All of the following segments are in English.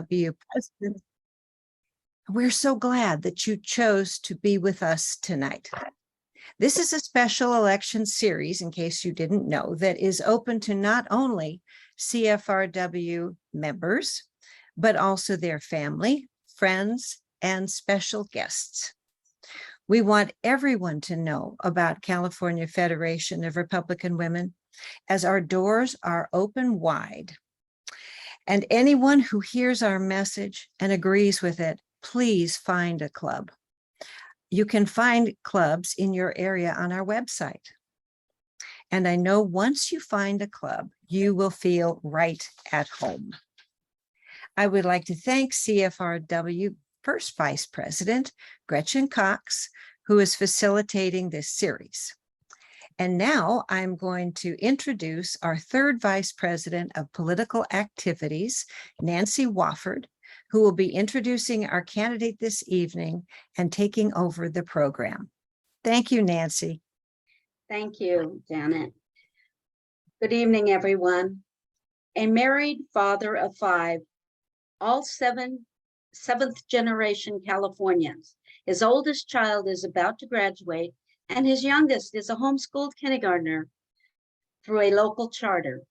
President. We're so glad that you chose to be with us tonight. This is a special election series, in case you didn't know, that is open to not only CFRW members, but also their family, friends, and special guests. We want everyone to know about California Federation of Republican Women, as our doors are open wide. And anyone who hears our message and agrees with it, please find a club. You can find clubs in your area on our website. And I know once you find a club, you will feel right at home. I would like to thank CFRW First Vice President Gretchen Cox, who is facilitating this series. And now I'm going to introduce our third Vice President of Political Activities, Nancy Wofford, who will be introducing our candidate this evening and taking over the program. Thank you, Nancy. Thank you, Janet. Good evening, everyone. A married father of 5, all seventh generation Californians. His oldest child is about to graduate, and his youngest is a homeschooled kindergartner through a local charter.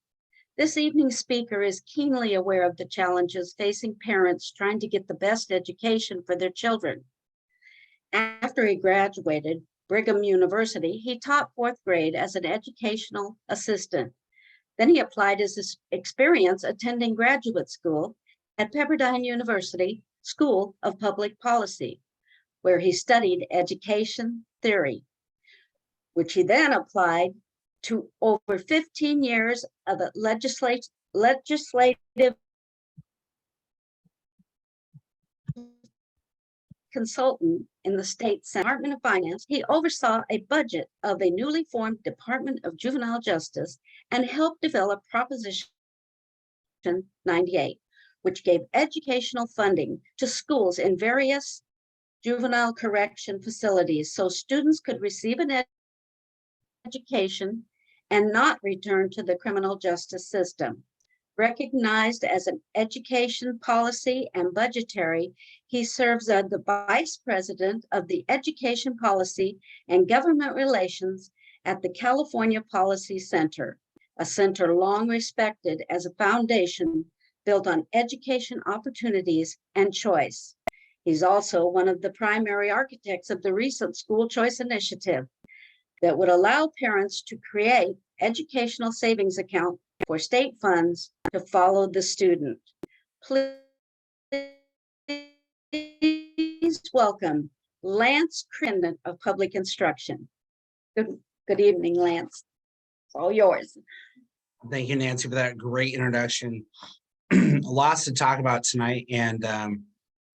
This evening's speaker is keenly aware of the challenges facing parents trying to get the best education for their children. After he graduated Brigham University, he taught 4th grade as an educational assistant. Then he applied his experience attending graduate school at Pepperdine University School of Public Policy, where he studied education theory, which he then applied to over 15 years of a legislative consultant in the state Department of Finance. He oversaw a budget of a newly formed Department of Juvenile Justice and helped develop Proposition 98, which gave educational funding to schools in various juvenile correction facilities so students could receive an education and not return to the criminal justice system. Recognized as an education policy and budgetary, he serves as the Vice President of the Education Policy and Government Relations at the California Policy Center, a center long respected as a foundation built on education opportunities and choice. He's also one of the primary architects of the recent school choice initiative that would allow parents to create educational savings account for state funds to follow the student. Please welcome Lance Christensen of Public Instruction. Good evening, Lance. It's all yours. Thank you, Nancy, for that great introduction. Lots to talk about tonight, and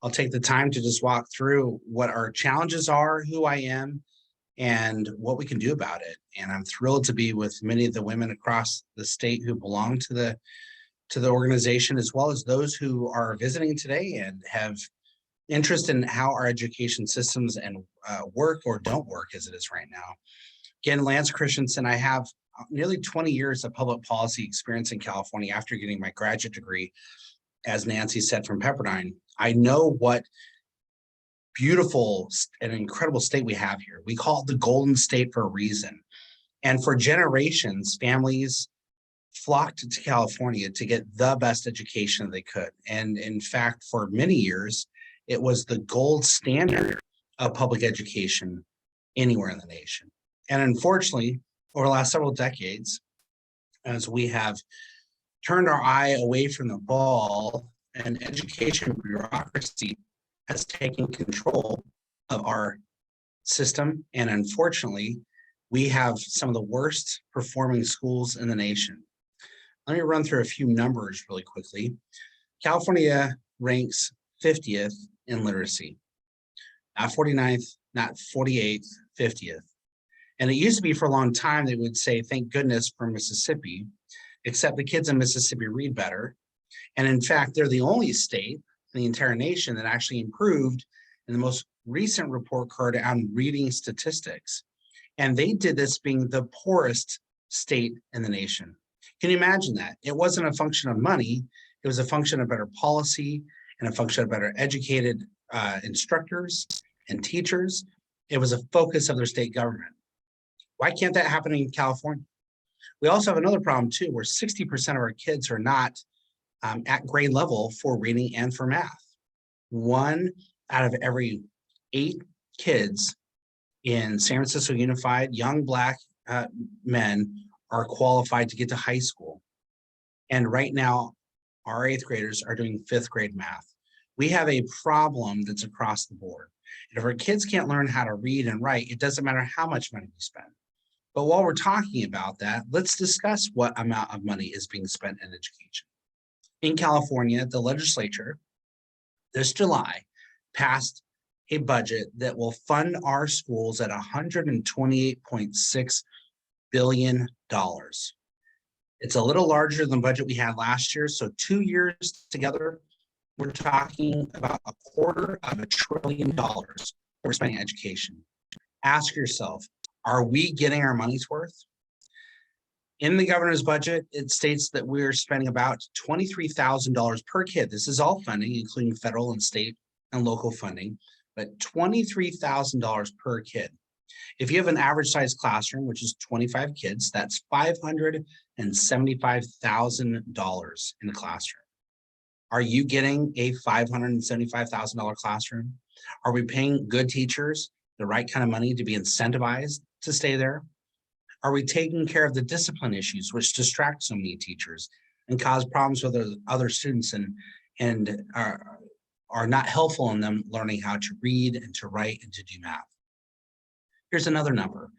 I'll take the time to just walk through what our challenges are, who I am, and what we can do about it. And I'm thrilled to be with many of the women across the state who belong to the organization, as well as those who are visiting today and have interest in how our education systems and work or don't work as it is right now. Again, Lance Christensen, I have nearly 20 years of public policy experience in California after getting my graduate degree, as Nancy said, from Pepperdine. I know what beautiful and incredible state we have here. We call it the Golden State for a reason. And for generations, families flocked to California to get the best education they could. And in fact, for many years, it was the gold standard of public education anywhere in the nation. And unfortunately, over the last several decades, as we have turned our eye away from the ball, and education bureaucracy has taken control of our system. And unfortunately, we have some of the worst performing schools in the nation. Let me run through a few numbers really quickly. California ranks 50th in literacy, not 49th, not 48th, 50th. And it used to be for a long time, they would say, thank goodness for Mississippi, except the kids in Mississippi read better. And in fact, they're the only state in the entire nation that actually improved in the most recent report card on reading statistics. And they did this being the poorest state in the nation. Can you imagine that? It wasn't a function of money. It was a function of better policy and a function of better educated instructors and teachers. It was a focus of their state government. Why can't that happen in California? We also have another problem too, where 60% of our kids are not at grade level for reading and for math. 1 out of every 8 kids in San Francisco Unified, young Black men, are qualified to get to high school. And right now, our 8th graders are doing 5th grade math. We have a problem that's across the board. And if our kids can't learn how to read and write, it doesn't matter how much money we spend. But while we're talking about that, let's discuss what amount of money is being spent in education. In California, the legislature this July passed a budget that will fund our schools at $128.6 billion. It's a little larger than the budget we had last year. So 2 years together, we're talking about $250 billion we're spending on education. Ask yourself, are we getting our money's worth? In the governor's budget, it states that we're spending about $23,000 per kid. This is all funding, including federal and state and local funding, but $23,000 per kid. If you have an average size classroom, which is 25 kids, that's $575,000 in a classroom. Are you getting a $575,000 classroom? Are we paying good teachers the right kind of money to be incentivized to stay there? Are we taking care of the discipline issues which distract so many teachers and cause problems with other students and are not helpful in them learning how to read and to write and to do math? Here's another number.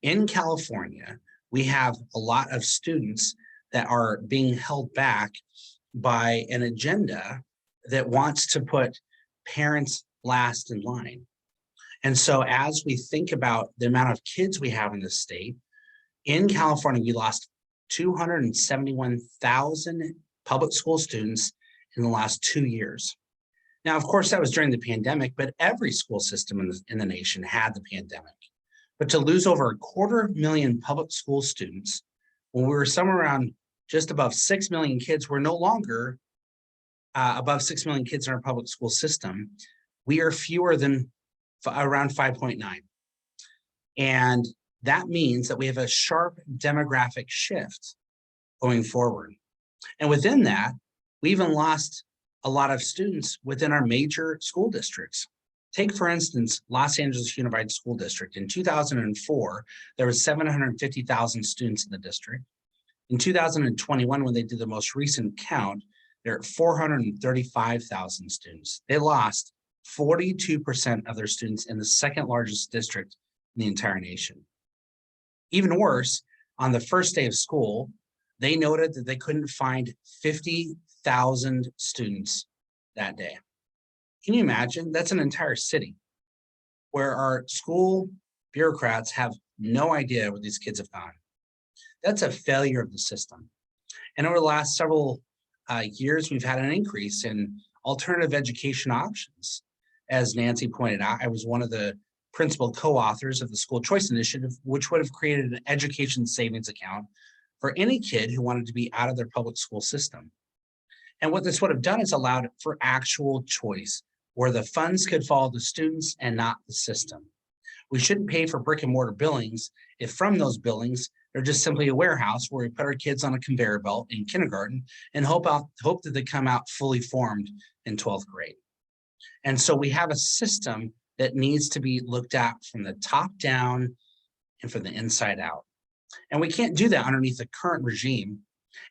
In California, we have a lot of students that are being held back by an agenda that wants to put parents last in line. And so as we think about the amount of kids we have in the state, in California, we lost 271,000 public school students in the last 2 years. Now, of course, that was during the pandemic, but every school system in the nation had the pandemic. But to lose over 250,000 public school students when we were somewhere around just above 6 million kids, we're no longer above 6 million kids in our public school system. We are fewer than around 5.9. And that means that we have a sharp demographic shift going forward. And within that, we even lost a lot of students within our major school districts. Take, for instance, Los Angeles Unified School District. In 2004, there was 750,000 students in the district. In 2021, when they did the most recent count, there are 435,000 students. They lost 42% of their students in the second largest district in the entire nation. Even worse, on the first day of school, they noted that they couldn't find 50,000 students that day. Can you imagine? That's an entire city where our school bureaucrats have no idea where these kids have gone. That's a failure of the system. And over the last several years, we've had an increase in alternative education options. As Nancy pointed out, I was one of the principal co-authors of the School Choice Initiative, which would have created an education savings account for any kid who wanted to be out of their public school system. And what this would have done is allowed for actual choice, where the funds could follow the students and not the system. We shouldn't pay for brick and mortar billings if from those billings, they're just simply a warehouse where we put our kids on a conveyor belt in kindergarten and hope that they come out fully formed in 12th grade. And so we have a system that needs to be looked at from the top down and from the inside out. And we can't do that underneath the current regime.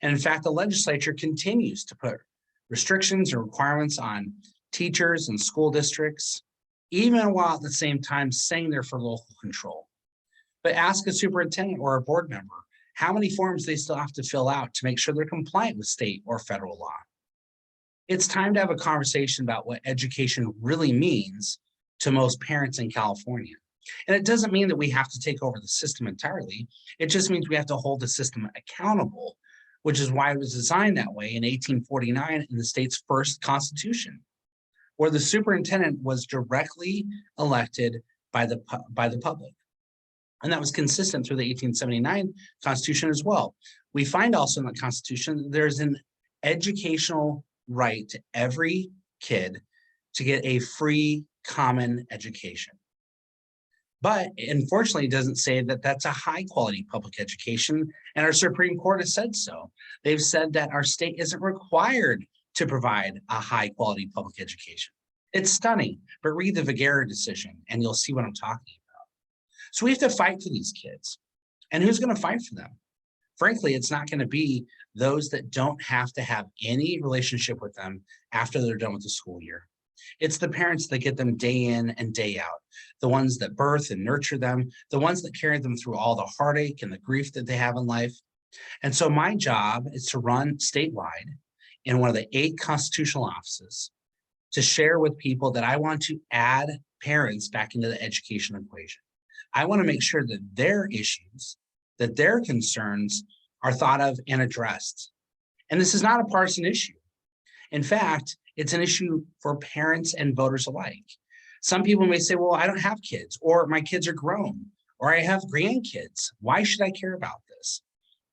And in fact, the legislature continues to put restrictions and requirements on teachers and school districts, even while at the same time saying they're for local control. But ask a superintendent or a board member how many forms they still have to fill out to make sure they're compliant with state or federal law. It's time to have a conversation about what education really means to most parents in California. And it doesn't mean that we have to take over the system entirely. It just means we have to hold the system accountable, which is why it was designed that way in 1849 in the state's first constitution, where the superintendent was directly elected by the public. And that was consistent through the 1879 Constitution as well. We find also in the Constitution that there's an educational right to every kid to get a free common education. But unfortunately, it doesn't say that that's a high quality public education. And our Supreme Court has said so. They've said that our state isn't required to provide a high quality public education. It's stunning, but read the Vergara decision and you'll see what I'm talking about. So we have to fight for these kids. And who's going to fight for them? Frankly, it's not going to be those that don't have to have any relationship with them after they're done with the school year. It's the parents that get them day in and day out, the ones that birth and nurture them, the ones that carry them through all the heartache and the grief that they have in life. And so my job is to run statewide in one of the 8 constitutional offices to share with people that I want to add parents back into the education equation. I want to make sure that their issues, that their concerns are thought of and addressed. And this is not a partisan issue. In fact, it's an issue for parents and voters alike. Some people may say, well, I don't have kids, or my kids are grown, or I have grandkids. Why should I care about this?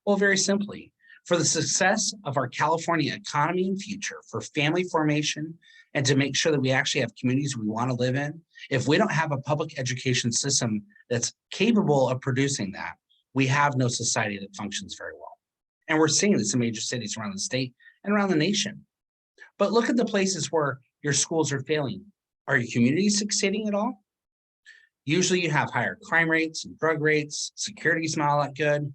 Well, very simply, for the success of our California economy and future, for family formation, and to make sure that we actually have communities we want to live in, if we don't have a public education system that's capable of producing that, we have no society that functions very well. And we're seeing this in major cities around the state and around the nation. But look at the places where your schools are failing. Are your communities succeeding at all? Usually you have higher crime rates and drug rates, security's not all that good.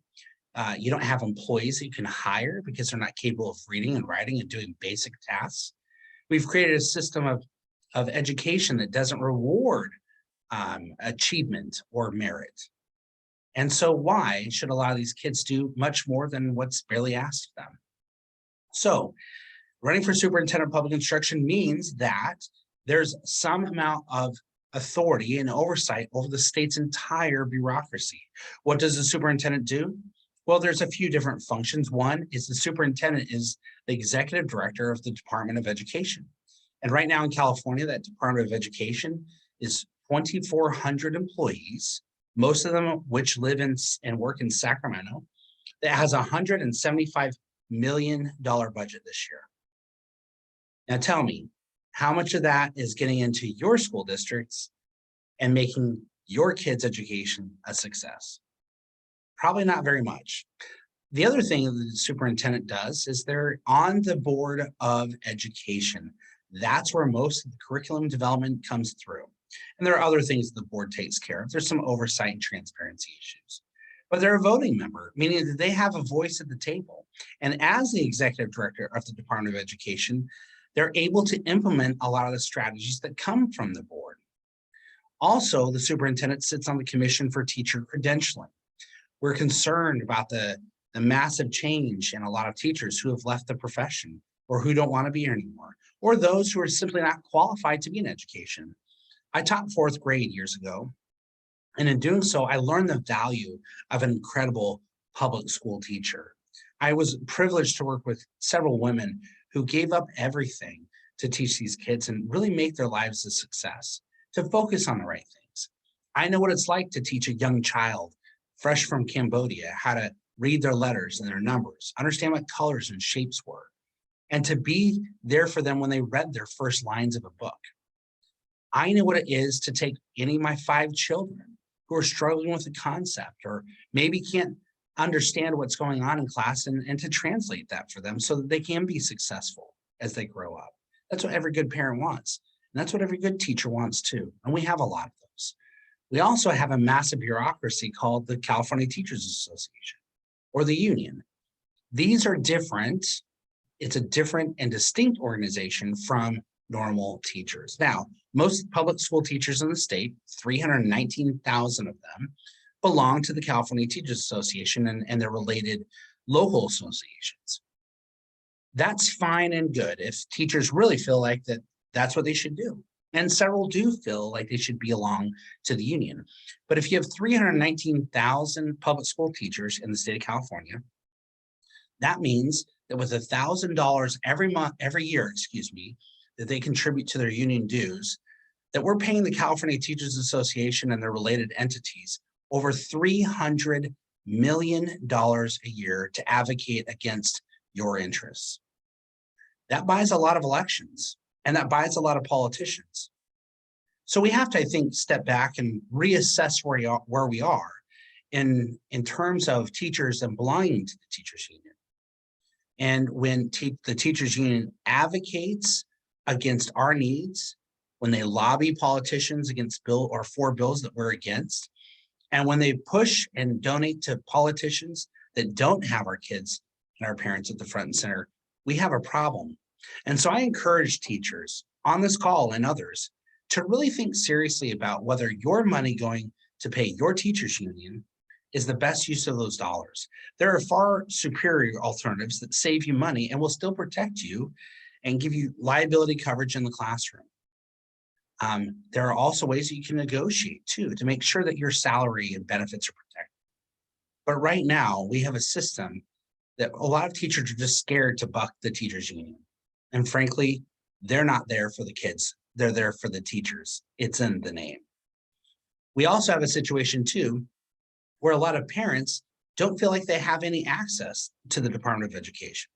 You don't have employees that you can hire because they're not capable of reading and writing and doing basic tasks. We've created a system of education that doesn't reward achievement or merit. And so why should a lot of these kids do much more than what's barely asked of them? So running for superintendent of public instruction means that there's some amount of authority and oversight over the state's entire bureaucracy. What does the superintendent do? Well, there's a few different functions. One is the superintendent is the executive director of the Department of Education. And right now in California, that Department of Education is 2,400 employees, most of them which live in and work in Sacramento, that has a $175 million budget this year. Now tell me, how much of that is getting into your school districts and making your kids' education a success? Probably not very much. The other thing that the superintendent does is they're on the board of education. That's where most of the curriculum development comes through. And there are other things the board takes care of. There's some oversight and transparency issues. But they're a voting member, meaning that they have a voice at the table. And as the executive director of the Department of Education, they're able to implement a lot of the strategies that come from the board. Also, the superintendent sits on the Commission for Teacher Credentialing. We're concerned about the massive change in a lot of teachers who have left the profession or who don't want to be here anymore, or those who are simply not qualified to be in education. I taught 4th grade years ago, and in doing so, I learned the value of an incredible public school teacher. I was privileged to work with several women who gave up everything to teach these kids and really make their lives a success, to focus on the right things. I know what it's like to teach a young child fresh from Cambodia how to read their letters and their numbers, understand what colors and shapes were, and to be there for them when they read their first lines of a book. I know what it is to take any of my 5 children who are struggling with a concept or maybe can't understand what's going on in class and to translate that for them so that they can be successful as they grow up. That's what every good parent wants. And that's what every good teacher wants too. And we have a lot of those. We also have a massive bureaucracy called the California Teachers Association or the union. These are different. It's a different and distinct organization from normal teachers. Now, most public school teachers in the state, 319,000 of them, belong to the California Teachers Association and their related local associations. That's fine and good if teachers really feel like that's what they should do. And several do feel like they should belong to the union. But if you have 319,000 public school teachers in the state of California, that means that with $1,000 every year, that they contribute to their union dues, that we're paying the California Teachers Association and their related entities over $300 million a year to advocate against your interests. That buys a lot of elections. And that buys a lot of politicians. So we have to, I think, step back and reassess where we are in terms of teachers and belonging to the teachers union. And when the teachers union advocates against our needs, when they lobby politicians against for bills that we're against, and when they push and donate to politicians that don't have our kids and our parents at the front and center, we have a problem. And so I encourage teachers on this call and others to really think seriously about whether your money going to pay your teachers union is the best use of those dollars. There are far superior alternatives that save you money and will still protect you and give you liability coverage in the classroom. There are also ways that you can negotiate too to make sure that your salary and benefits are protected. But right now we have a system that a lot of teachers are just scared to buck the teachers union. And frankly, they're not there for the kids. They're there for the teachers. It's in the name. We also have a situation too, where a lot of parents don't feel like they have any access to the Department of Education.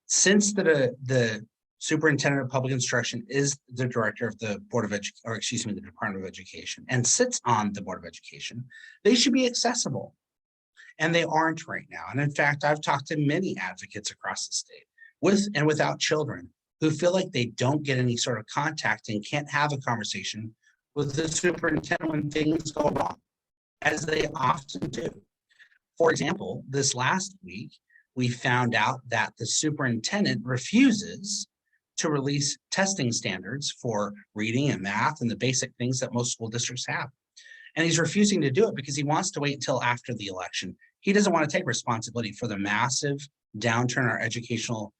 Since the Superintendent of Public Instruction is the director of the the Department of Education and sits on the Board of Education, they should be accessible. And they aren't right now. And in fact, I've talked to many advocates across the state with and without children who feel like they don't get any sort of contact and can't have a conversation with the superintendent when things go wrong, as they often do. For example, this last week, we found out that the superintendent refuses to release testing standards for reading and math and the basic things that most school districts have. And he's refusing to do it because he wants to wait until after the election. He doesn't want to take responsibility for the massive downturn in our educational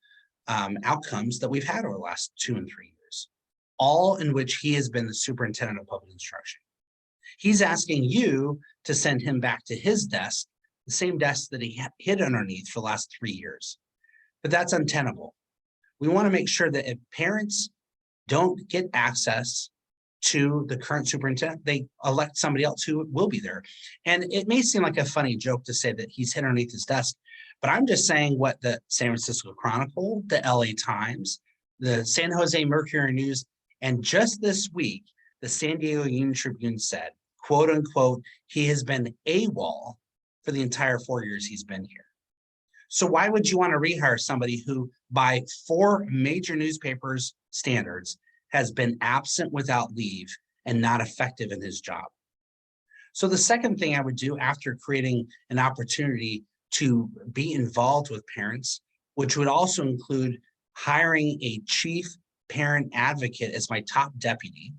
outcomes that we've had over the last 2 and 3 years, all in which he has been the superintendent of public instruction. He's asking you to send him back to his desk, the same desk that he hid underneath for the last 3 years. But that's untenable. We want to make sure that if parents don't get access to the current superintendent, they elect somebody else who will be there. And it may seem like a funny joke to say that he's hid underneath his desk, but I'm just saying what the San Francisco Chronicle, the LA Times, the San Jose Mercury News, and just this week, the San Diego Union Tribune said, quote unquote, he has been AWOL for the entire 4 years he's been here. So why would you want to rehire somebody who by 4 major newspapers standards has been absent without leave and not effective in his job? So the second thing I would do after creating an opportunity to be involved with parents, which would also include hiring a chief parent advocate as my top deputy.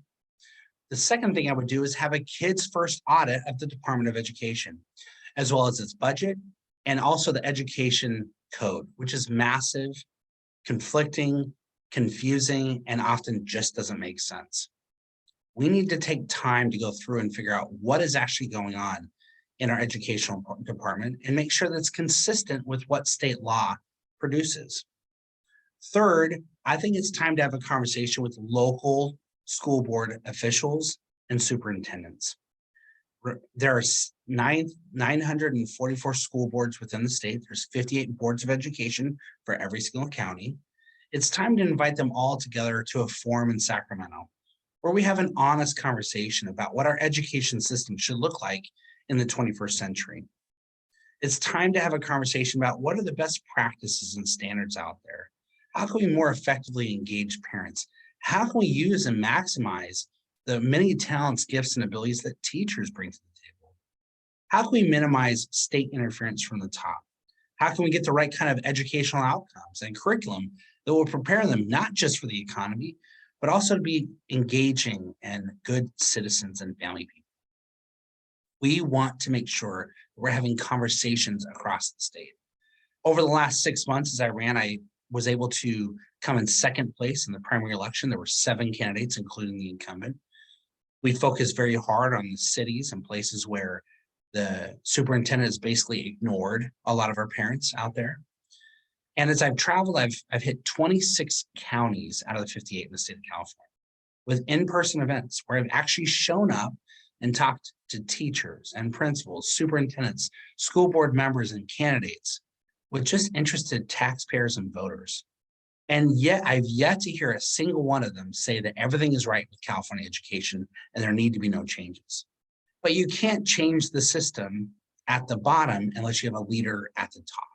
The second thing I would do is have a kids first audit of the Department of Education, as well as its budget and also the education code, which is massive, conflicting, confusing, and often just doesn't make sense. We need to take time to go through and figure out what is actually going on in our educational department and make sure that's consistent with what state law produces. Third, I think it's time to have a conversation with local school board officials and superintendents. There are 944 school boards within the state. There's 58 boards of education for every single county. It's time to invite them all together to a forum in Sacramento where we have an honest conversation about what our education system should look like in the 21st century. It's time to have a conversation about what are the best practices and standards out there. How can we more effectively engage parents? How can we use and maximize the many talents, gifts, and abilities that teachers bring to the table? How can we minimize state interference from the top? How can we get the right kind of educational outcomes and curriculum that will prepare them not just for the economy, but also to be engaging and good citizens and family people? We want to make sure we're having conversations across the state. Over the last 6 months as I ran, I was able to come in second place in the primary election. There were 7 candidates, including the incumbent. We focused very hard on the cities and places where the superintendent has basically ignored a lot of our parents out there. And as I've traveled, I've hit 26 counties out of the 58 in the state of California with in-person events where I've actually shown up and talked to teachers and principals, superintendents, school board members, and candidates with just interested taxpayers and voters. And yet I've yet to hear a single one of them say that everything is right with California education and there need to be no changes. But you can't change the system at the bottom unless you have a leader at the top.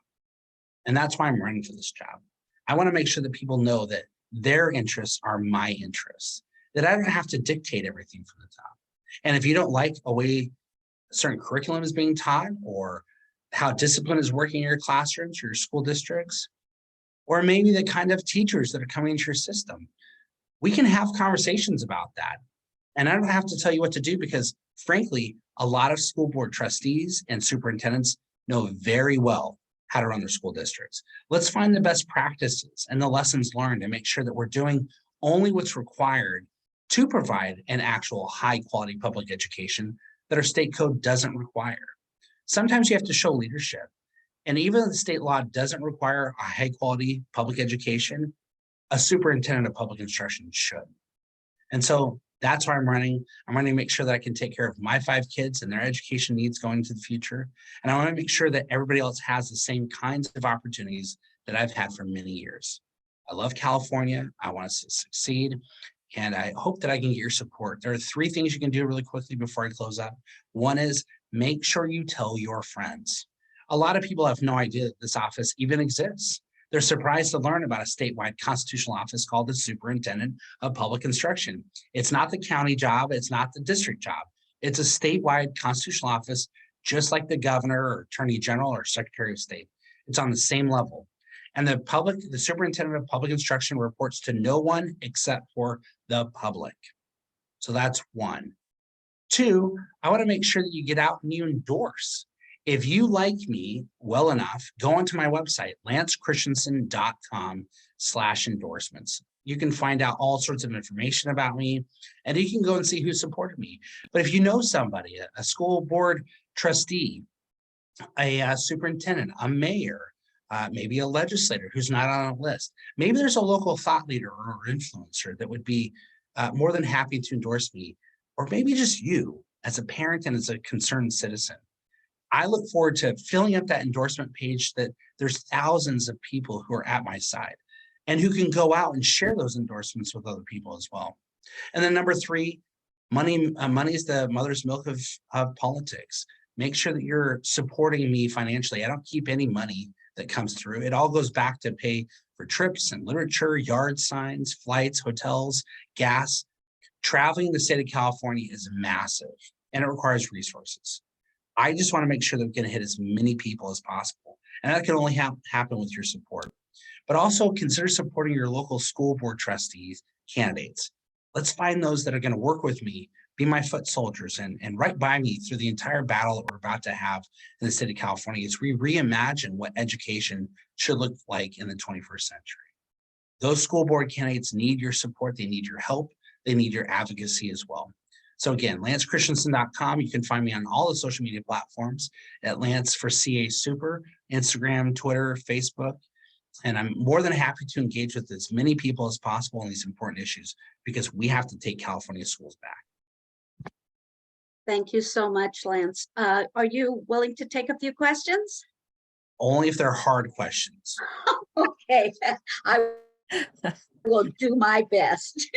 And that's why I'm running for this job. I want to make sure that people know that their interests are my interests, that I don't have to dictate everything from the top. And if you don't like a way a certain curriculum is being taught or how discipline is working in your classrooms or your school districts, or maybe the kind of teachers that are coming into your system, we can have conversations about that. And I don't have to tell you what to do because frankly, a lot of school board trustees and superintendents know very well how to run their school districts. Let's find the best practices and the lessons learned and make sure that we're doing only what's required to provide an actual high quality public education that our state code doesn't require. Sometimes you have to show leadership. And even if the state law doesn't require a high quality public education, a superintendent of public instruction should. And so that's why I'm running. I'm running to make sure that I can take care of my 5 kids and their education needs going into the future. And I want to make sure that everybody else has the same kinds of opportunities that I've had for many years. I love California. I want us to succeed. And I hope that I can get your support. There are 3 things you can do really quickly before I close up. One is make sure you tell your friends. A lot of people have no idea that this office even exists. They're surprised to learn about a statewide constitutional office called the Superintendent of Public Instruction. It's not the county job. It's not the district job. It's a statewide constitutional office, just like the governor or attorney general or secretary of state. It's on the same level. And the superintendent of public instruction reports to no one except for the public. So that's 1. 2, I want to make sure that you get out and you endorse. If you like me well enough, go onto my website, lancechristensen.com/endorsements. You can find out all sorts of information about me, and you can go and see who supported me. But if you know somebody, a school board trustee, a superintendent, a mayor, maybe a legislator who's not on a list, maybe there's a local thought leader or influencer that would be more than happy to endorse me, or maybe just you as a parent and as a concerned citizen. I look forward to filling up that endorsement page that there's thousands of people who are at my side and who can go out and share those endorsements with other people as well. And then number 3, money is the mother's milk of politics. Make sure that you're supporting me financially. I don't keep any money that comes through. It all goes back to pay for trips and literature, yard signs, flights, hotels, gas. Traveling the state of California is massive and it requires resources. I just want to make sure that we can hit as many people as possible. And that can only happen with your support. But also consider supporting your local school board trustees, candidates. Let's find those that are going to work with me, be my foot soldiers, and right by me through the entire battle that we're about to have in the state of California as we reimagine what education should look like in the 21st century. Those school board candidates need your support. They need your help. They need your advocacy as well. So again, lancechristensen.com. You can find me on all the social media platforms at Lance for CA Super, Instagram, Twitter, Facebook. And I'm more than happy to engage with as many people as possible on these important issues because we have to take California schools back. Thank you so much, Lance. Are you willing to take a few questions? Only if they're hard questions. Okay, I will do my best.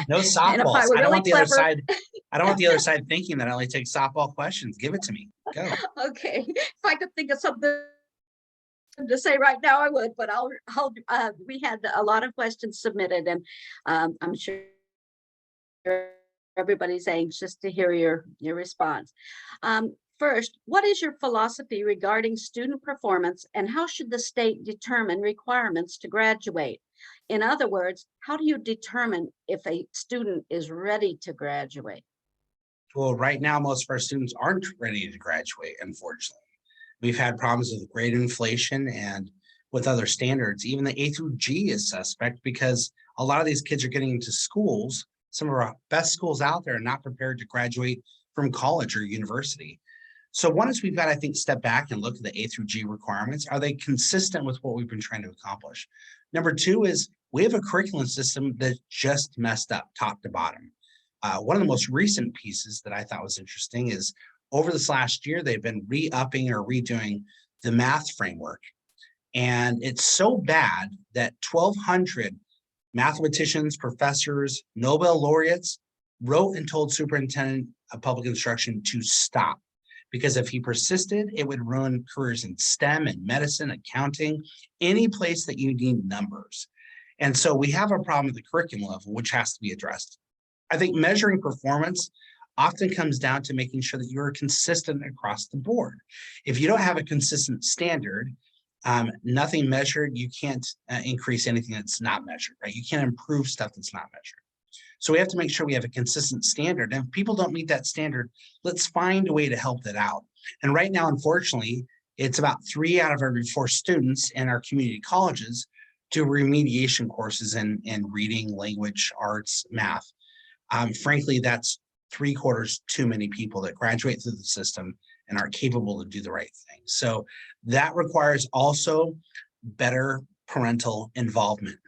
No softballs. I don't want the other side. I don't want the other side thinking that I only take softball questions. Give it to me. Go. Okay, if I could think of something to say right now, I would, but we had a lot of questions submitted, and I'm sure everybody's anxious to hear your response. First, what is your philosophy regarding student performance and how should the state determine requirements to graduate? In other words, how do you determine if a student is ready to graduate? Well, right now, most of our students aren't ready to graduate, unfortunately. We've had problems with grade inflation and with other standards. Even the A through G is suspect because a lot of these kids are getting into schools. Some of our best schools out there are not prepared to graduate from college or university. So one is we've got, I think, step back and look at the A through G requirements. Are they consistent with what we've been trying to accomplish? Number 2 is we have a curriculum system that just messed up top to bottom. One of the most recent pieces that I thought was interesting is over this last year, they've been re-upping or redoing the math framework. And it's so bad that 1,200 mathematicians, professors, Nobel laureates wrote and told Superintendent of Public Instruction to stop. Because if he persisted, it would ruin careers in STEM and medicine, accounting, any place that you need numbers. And so we have a problem at the curriculum level, which has to be addressed. I think measuring performance often comes down to making sure that you're consistent across the board. If you don't have a consistent standard, nothing measured, you can't increase anything that's not measured, right? You can't improve stuff that's not measured. So we have to make sure we have a consistent standard. And if people don't meet that standard, let's find a way to help that out. And right now, unfortunately, it's about 3 out of every 4 students in our community colleges do remediation courses in reading, language, arts, math. Frankly, that's 3/4 too many people that graduate through the system and are capable to do the right thing. So that requires also better parental involvement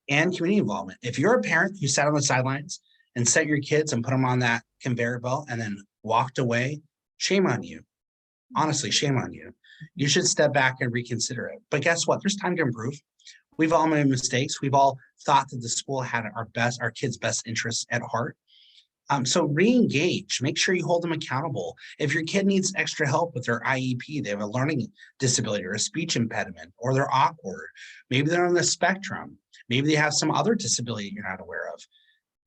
and community involvement. If you're a parent who sat on the sidelines and set your kids and put them on that conveyor belt and then walked away, shame on you. Honestly, shame on you. You should step back and reconsider it. But guess what? There's time to improve. We've all made mistakes. We've all thought that the school had our kids' best interests at heart. So re-engage, make sure you hold them accountable. If your kid needs extra help with their IEP, they have a learning disability or a speech impediment, or they're awkward, maybe they're on the spectrum, maybe they have some other disability you're not aware of,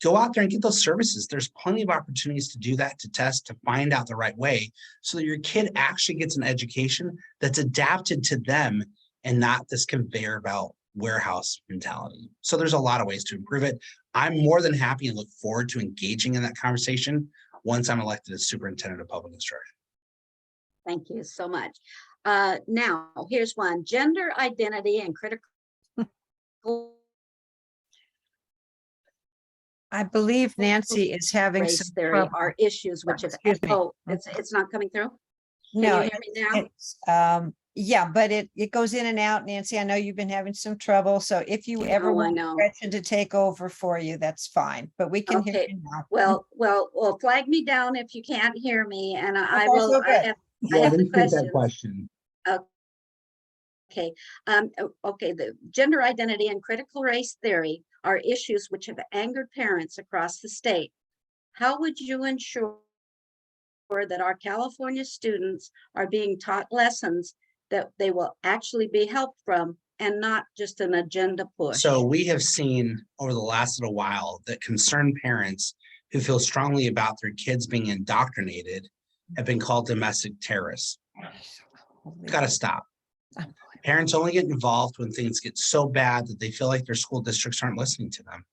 go out there and get those services. There's plenty of opportunities to do that, to test, to find out the right way so that your kid actually gets an education that's adapted to them and not this conveyor belt warehouse mentality. So there's a lot of ways to improve it. I'm more than happy and look forward to engaging in that conversation once I'm elected as Superintendent of Public Instruction. Thank you so much. Now, here's one: gender identity and critical. I believe Nancy is having Race some theory trouble. are issues which have, Excuse me. oh, it's not coming through? Can No, you hear me now? it's, yeah, but it goes in and out, Nancy. I know you've been having some trouble. So if you ever Oh, I want know. Gretchen to take over for you, that's fine, but we can hear Okay. you now. Well, flag me down if you can't hear me, and I far, so will, good. I have the repeat that questions. question. Okay, okay, the gender identity and critical race theory are issues which have angered parents across the state. How would you ensure that our California students are being taught lessons that they will actually be helped from and not just an agenda push? So we have seen over the last little while that concerned parents who feel strongly about their kids being indoctrinated have been called domestic terrorists. Got to stop. Parents only get involved when things get so bad that they feel like their school districts aren't listening to them.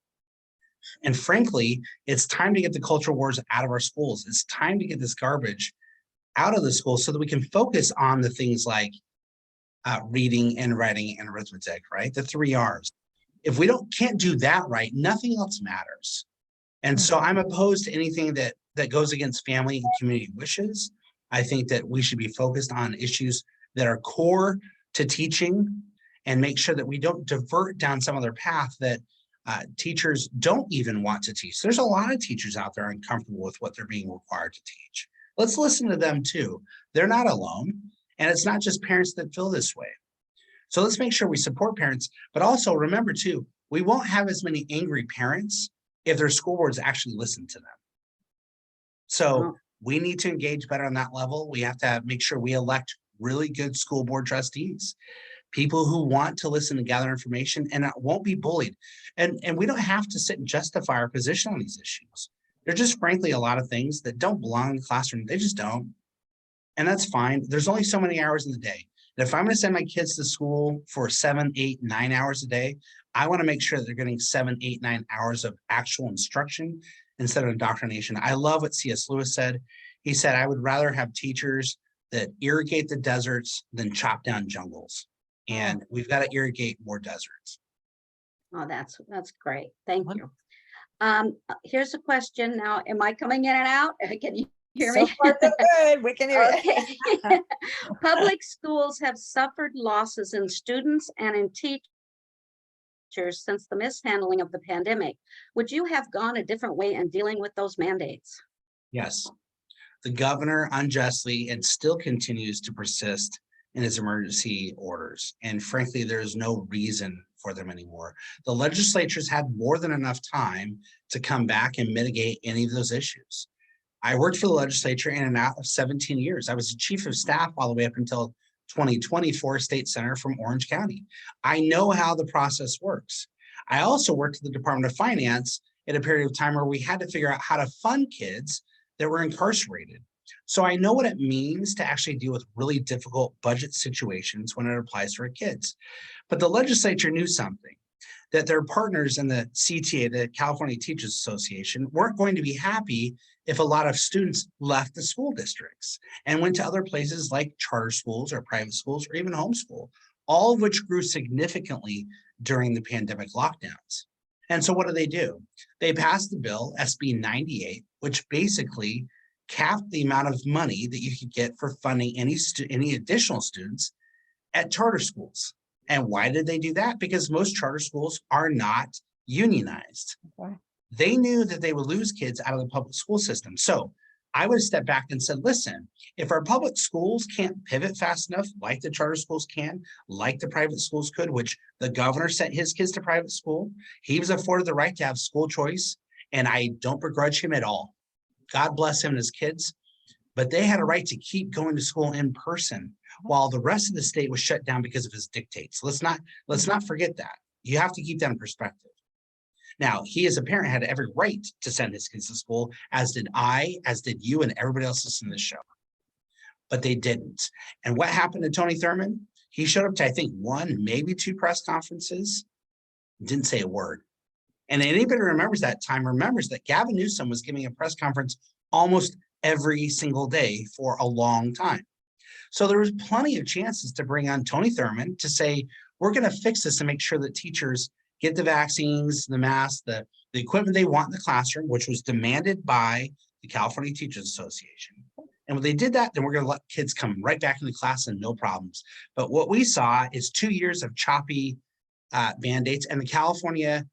And frankly, it's time to get the cultural wars out of our schools. It's time to get this garbage out of the schools so that we can focus on the things like reading and writing and arithmetic, right? The 3 R's. If we can't do that right, nothing else matters. And so I'm opposed to anything that goes against family and community wishes. I think that we should be focused on issues that are core to teaching and make sure that we don't divert down some other path that teachers don't even want to teach. There's a lot of teachers out there uncomfortable with what they're being required to teach. Let's listen to them too. They're not alone. And it's not just parents that feel this way. So let's make sure we support parents, but also remember too, we won't have as many angry parents if their school boards actually listen to them. So we need to engage better on that level. We have to make sure we elect really good school board trustees, people who want to listen and gather information and won't be bullied. And we don't have to sit and justify our position on these issues. There's just frankly a lot of things that don't belong in the classroom. They just don't. And that's fine. There's only so many hours in the day. And if I'm going to send my kids to school for 7, 8, 9 hours a day, I want to make sure that they're getting 7, 8, 9 hours of actual instruction instead of indoctrination. I love what C.S. Lewis said. He said, I would rather have teachers that irrigate the deserts than chop down jungles. And we've got to irrigate more deserts. Oh, that's great. Thank you. Here's a question now. Am I coming in and out? Can you hear me? So far, so good. We can hear you. Okay. Public schools have suffered losses in students and in teachers since the mishandling of the pandemic. Would you have gone a different way in dealing with those mandates? Yes. The governor unjustly and still continues to persist in his emergency orders. And frankly, there's no reason for them anymore. The legislature's had more than enough time to come back and mitigate any of those issues. I worked for the legislature in and out of 17 years. I was the chief of staff all the way up until 2020 for a state senator from Orange County. I know how the process works. I also worked at the Department of Finance at a period of time where we had to figure out how to fund kids that were incarcerated. So I know what it means to actually deal with really difficult budget situations when it applies to our kids. But the legislature knew something, that their partners in the CTA, the California Teachers Association, weren't going to be happy if a lot of students left the school districts and went to other places like charter schools or private schools or even homeschool, all of which grew significantly during the pandemic lockdowns. And so what do? They passed the bill, SB 98, which basically capped the amount of money that you could get for funding any additional students at charter schools. And why did they do that? Because most charter schools are not unionized. Okay. They knew that they would lose kids out of the public school system. So I would have stepped back and said, listen, if our public schools can't pivot fast enough, like the charter schools can, like the private schools could, which the governor sent his kids to private school, he was afforded the right to have school choice. And I don't begrudge him at all. God bless him and his kids, but they had a right to keep going to school in person while the rest of the state was shut down because of his dictates. Let's not forget that. You have to keep that in perspective. Now, he as a parent had every right to send his kids to school, as did I, as did you, and everybody else listening to this show. But they didn't. And what happened to Tony Thurmond? He showed up to, I think, 1, maybe 2 press conferences, didn't say a word. And anybody who remembers that time remembers that Gavin Newsom was giving a press conference almost every single day for a long time. So there was plenty of chances to bring on Tony Thurmond to say, we're going to fix this and make sure that teachers get the vaccines, the masks, the equipment they want in the classroom, which was demanded by the California Teachers Association. And when they did that, then we're going to let kids come right back into class and no problems. But what we saw is 2 years of choppy mandates, and the California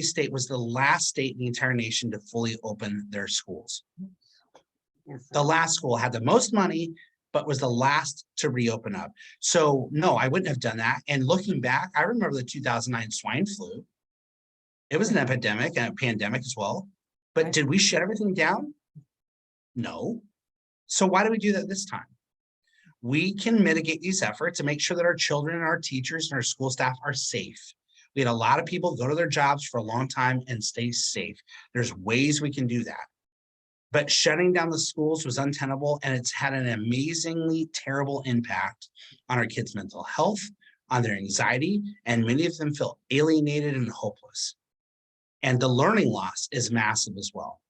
state was the last state in the entire nation to fully open their schools. Yes. The last school had the most money, but was the last to reopen up. So no, I wouldn't have done that. And looking back, I remember the 2009 swine flu. It was an epidemic and a pandemic as well. But did we shut everything down? No. So why do we do that this time? We can mitigate these efforts and make sure that our children and our teachers and our school staff are safe. We had a lot of people go to their jobs for a long time and stay safe. There's ways we can do that. But shutting down the schools was untenable, and it's had an amazingly terrible impact on our kids' mental health, on their anxiety, and many of them feel alienated and hopeless. And the learning loss is massive as well.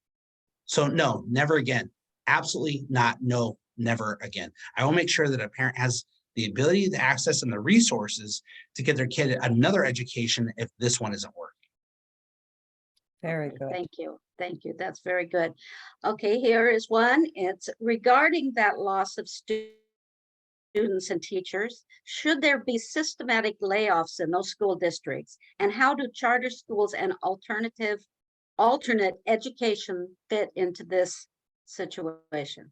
So no, never again. Absolutely not. No, never again. I will make sure that a parent has the ability, the access, and the resources to get their kid another education if this one isn't working. Very good. Thank you. Thank you. That's very good. Okay, here is one. It's regarding that loss of students and teachers. Should there be systematic layoffs in those school districts? And how do charter schools and alternate education fit into this situation?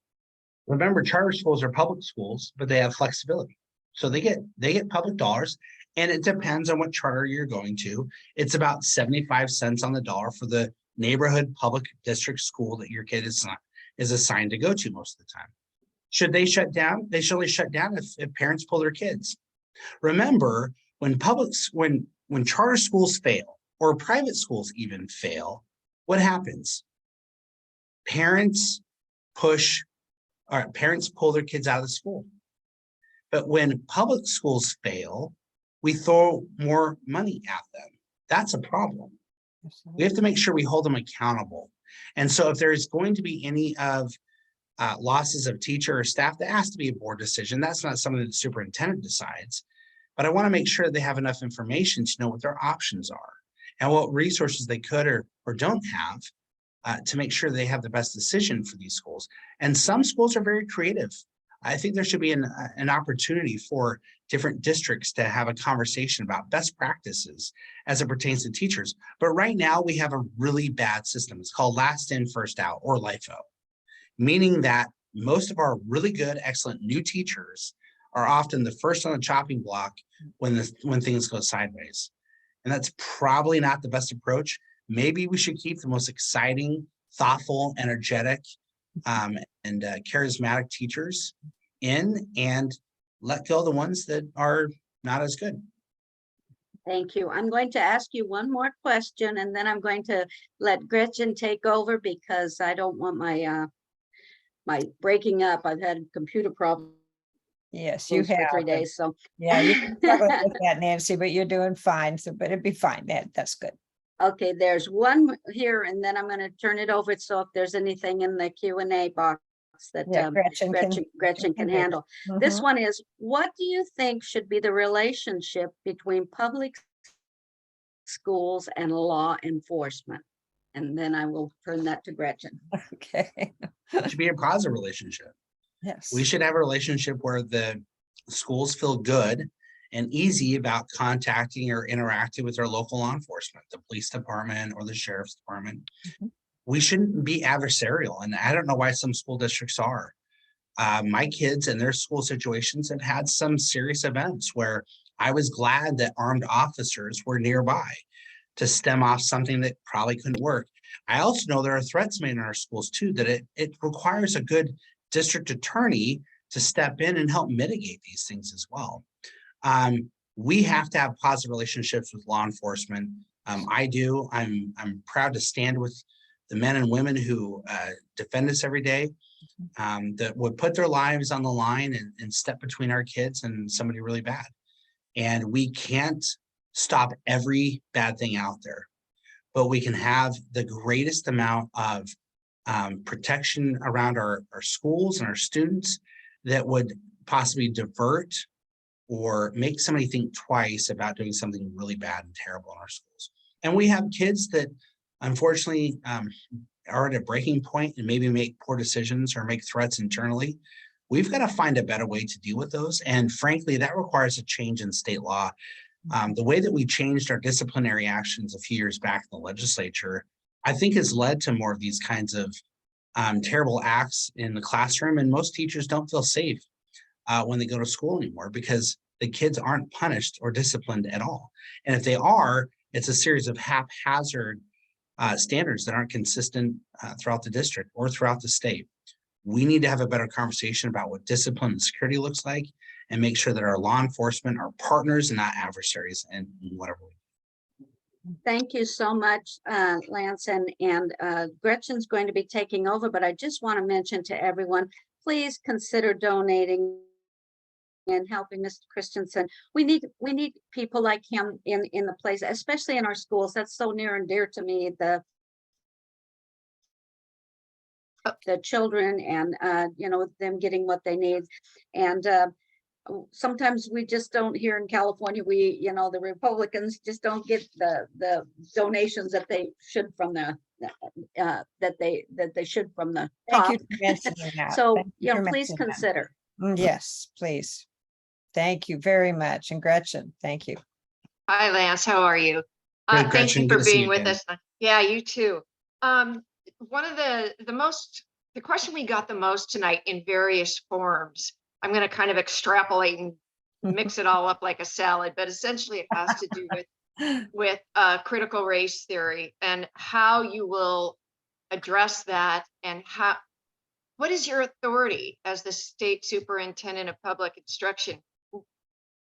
Remember, charter schools are public schools, but they have flexibility. So they get public dollars, and it depends on what charter you're going to. It's about 75 cents on the dollar for the neighborhood public district school that your kid is assigned to go to most of the time. Should they shut down? They should only shut down if parents pull their kids. Remember, when charter schools fail, or private schools even fail, what happens? Parents pull their kids out of the school. But when public schools fail, we throw more money at them. That's a problem. We have to make sure we hold them accountable. And so if there's going to be any of losses of teacher or staff, that has to be a board decision. That's not something that the superintendent decides. But I want to make sure they have enough information to know what their options are and what resources they could or don't have to make sure they have the best decision for these schools. And some schools are very creative. I think there should be an opportunity for different districts to have a conversation about best practices as it pertains to teachers. But right now we have a really bad system. It's called last in, first out, or LIFO, meaning that most of our really good, excellent new teachers are often the first on the chopping block when things go sideways. And that's probably not the best approach. Maybe we should keep the most exciting, thoughtful, energetic, and charismatic teachers in and let go of the ones that are not as good. Thank you. I'm going to ask you one more question, and then I'm going to let Gretchen take over because I don't want my my breaking up. I've had computer problems Yes, you for 3 have. days, so. Yeah, you're struggling with that, Nancy, but you're doing fine. So, but it'd be fine. That's good. Okay, there's one here, and then I'm going to turn it over. So if there's anything in the Q&A box that Yeah, Gretchen Gretchen can do it. handle. This one is, what do you think should be the relationship between public schools and law enforcement? And then I will turn that to Gretchen. Okay. It should be a positive relationship. Yes. We should have a relationship where the schools feel good and easy about contacting or interacting with our local law enforcement, the police department or the sheriff's department. We shouldn't be adversarial. And I don't know why some school districts are. My kids and their school situations have had some serious events where I was glad that armed officers were nearby to stem off something that probably couldn't work. I also know there are threats made in our schools too, that it requires a good district attorney to step in and help mitigate these things as well. We have to have positive relationships with law enforcement. I do. I'm proud to stand with the men and women who defend us every day, that would put their lives on the line and step between our kids and somebody really bad. And we can't stop every bad thing out there, but we can have the greatest amount of protection around our schools and our students that would possibly divert or make somebody think twice about doing something really bad and terrible in our schools. And we have kids that unfortunately are at a breaking point and maybe make poor decisions or make threats internally. We've got to find a better way to deal with those. And frankly, that requires a change in state law. The way that we changed our disciplinary actions a few years back in the legislature, I think has led to more of these kinds of terrible acts in the classroom. And most teachers don't feel safe when they go to school anymore because the kids aren't punished or disciplined at all. And if they are, it's a series of haphazard standards that aren't consistent throughout the district or throughout the state. We need to have a better conversation about what discipline and security looks like and make sure that our law enforcement are partners and not adversaries in whatever way. Thank you so much, Lance, and Gretchen's going to be taking over, but I just want to mention to everyone, please consider donating and helping Mr. Christensen. We need people like him in the place, especially in our schools. That's so near and dear to me, the children and you know, them getting what they need. And sometimes we just don't, here in California, we, you know, the Republicans just don't get the donations that they should from the that they should from the top. Thank you for mentioning that. So, Thank you know, for please mentioning that. consider. Yes, please. Thank you very much. And Gretchen, thank you. Hi, Lance. How are you? Great, Thank Gretchen. you Good for to see being you with again. us. Yeah, you too. One of the question we got the most tonight in various forms, I'm going to kind of extrapolate and mix it all up like a salad, but essentially it has to do with critical race theory and how you will address that, and what is your authority as the state superintendent of public instruction?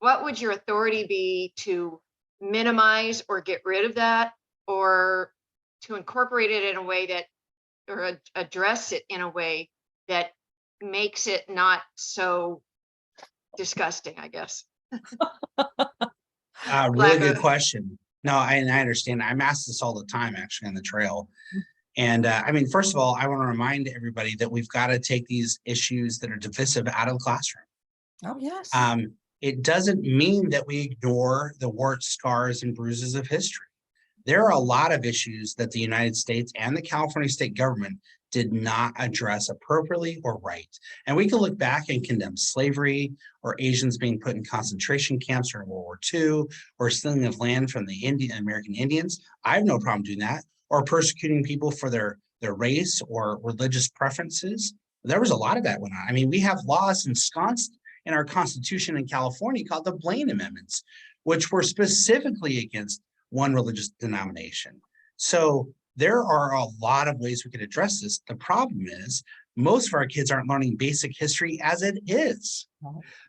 What would your authority be to minimize or get rid of that, or to incorporate it in a way that, or address it in a way that makes it not so disgusting, I guess? Really good question. No, I understand. I'm asked this all the time, actually, on the trail. And I mean, first of all, I want to remind everybody that we've got to take these issues that are divisive out of the classroom. Oh, yes. It doesn't mean that we ignore the warts, scars, and bruises of history. There are a lot of issues that the United States and the California state government did not address appropriately or right. And we can look back and condemn slavery, or Asians being put in concentration camps during World War II, or stealing of land from the American Indians. I have no problem doing that. Or persecuting people for their race or religious preferences. There was a lot of that went on. I mean, we have laws ensconced in our Constitution in California called the Blaine Amendments, which were specifically against one religious denomination. So there are a lot of ways we could address this. The problem is most of our kids aren't learning basic history as it is.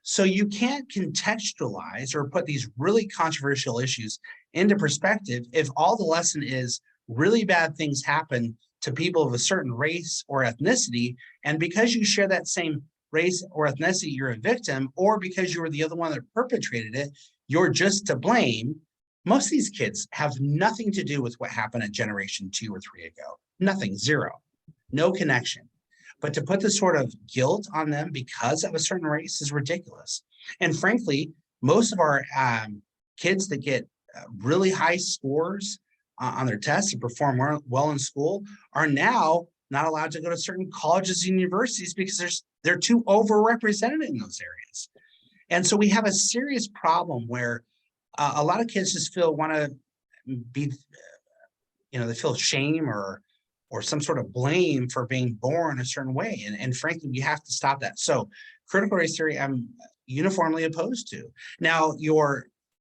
So you can't contextualize or put these really controversial issues into perspective if all the lesson is really bad things happen to people of a certain race or ethnicity. And because you share that same race or ethnicity, you're a victim, or because you were the other one that perpetrated it, you're just to blame. Most of these kids have nothing to do with what happened at generation 2 or 3 ago. Nothing, zero, no connection. But to put this sort of guilt on them because of a certain race is ridiculous. And frankly, most of our kids that get really high scores on their tests and perform well in school are now not allowed to go to certain colleges and universities because they're too overrepresented in those areas. And so we have a serious problem where a lot of kids just want to be, they feel shame or some sort of blame for being born a certain way. And frankly, we have to stop that. So critical race theory, I'm uniformly opposed to. Now,